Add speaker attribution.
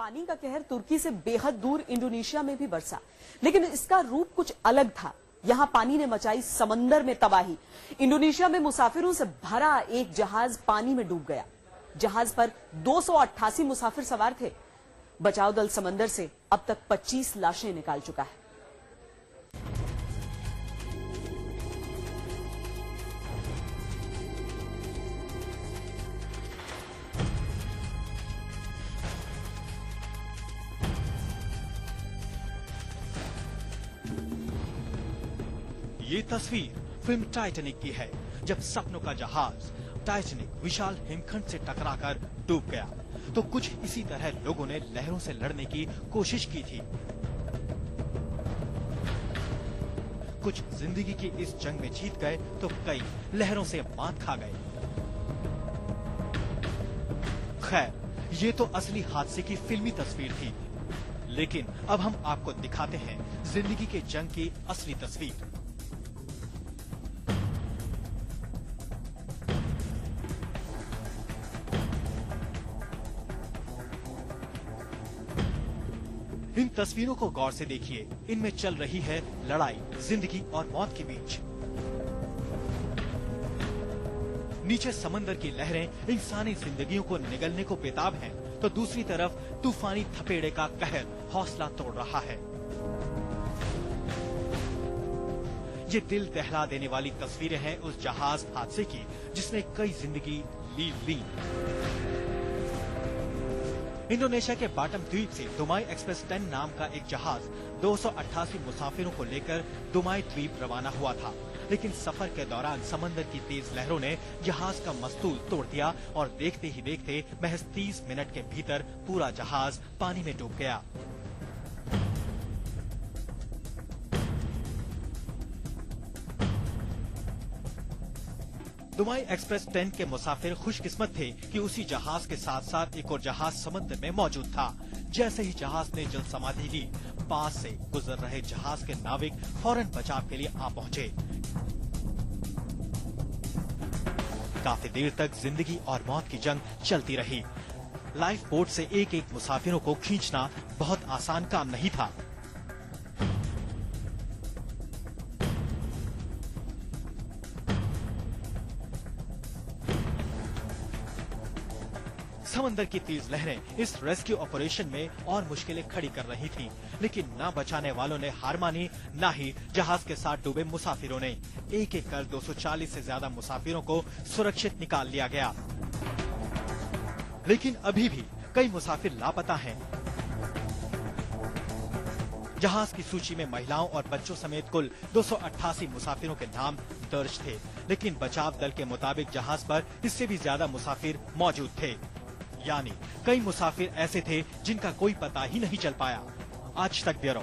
Speaker 1: पानी का कहर तुर्की से बेहद दूर इंडोनेशिया में भी बरसा, लेकिन इसका रूप कुछ अलग था। यहां पानी ने मचाई समंदर में तबाही। इंडोनेशिया में मुसाफिरों से भरा एक जहाज पानी में डूब गया। जहाज पर 288 मुसाफिर सवार थे। बचाव दल समंदर से अब तक 25 लाशें निकाल चुका है।
Speaker 2: ये तस्वीर फिल्म टाइटैनिक की है, जब सपनों का जहाज टाइटैनिक विशाल हिमखंड से टकराकर डूब गया। तो कुछ इसी तरह लोगों ने लहरों से लड़ने की कोशिश की थी। कुछ जिंदगी की इस जंग में जीत गए तो कई लहरों से मात खा गए। खैर, ये तो असली हादसे की फिल्मी तस्वीर थी, लेकिन अब हम आपको दिखाते हैं जिंदगी के जंग की असली तस्वीर। इन तस्वीरों को गौर से देखिए। इनमें चल रही है लड़ाई जिंदगी और मौत के बीच। नीचे समंदर की लहरें इंसानी जिंदगियों को निगलने को बेताब हैं, तो दूसरी तरफ तूफानी थपेड़े का कहर हौसला तोड़ रहा है। ये दिल दहला देने वाली तस्वीरें हैं उस जहाज हादसे की जिसने कई जिंदगी ली। इंडोनेशिया के बाटम द्वीप से दुमाई एक्सप्रेस 10 नाम का एक जहाज 288 मुसाफिरों को लेकर दुमाई द्वीप रवाना हुआ था, लेकिन सफर के दौरान समंदर की तेज लहरों ने जहाज का मस्तूल तोड़ दिया और देखते ही देखते महज 30 मिनट के भीतर पूरा जहाज पानी में डूब गया। दुमाई एक्सप्रेस 10 के मुसाफिर खुशकिस्मत थे कि उसी जहाज के साथ साथ एक और जहाज समुद्र में मौजूद था। जैसे ही जहाज ने जल समाधि ली, पास से गुजर रहे जहाज के नाविक फौरन बचाव के लिए आ पहुंचे। काफी देर तक जिंदगी और मौत की जंग चलती रही। लाइफ बोट से एक एक मुसाफिरों को खींचना बहुत आसान काम नहीं था। समंदर की तेज लहरें इस रेस्क्यू ऑपरेशन में और मुश्किलें खड़ी कर रही थीं, लेकिन ना बचाने वालों ने हार मानी, ना ही जहाज के साथ डूबे मुसाफिरों ने। एक एक कर 240 से ज्यादा मुसाफिरों को सुरक्षित निकाल लिया गया, लेकिन अभी भी कई मुसाफिर लापता हैं। जहाज की सूची में महिलाओं और बच्चों समेत कुल 288 मुसाफिरों के नाम दर्ज थे, लेकिन बचाव दल के मुताबिक जहाज पर इससे भी ज्यादा मुसाफिर मौजूद थे। यानी कई मुसाफिर ऐसे थे जिनका कोई पता ही नहीं चल पाया। आज तक ब्यूरो।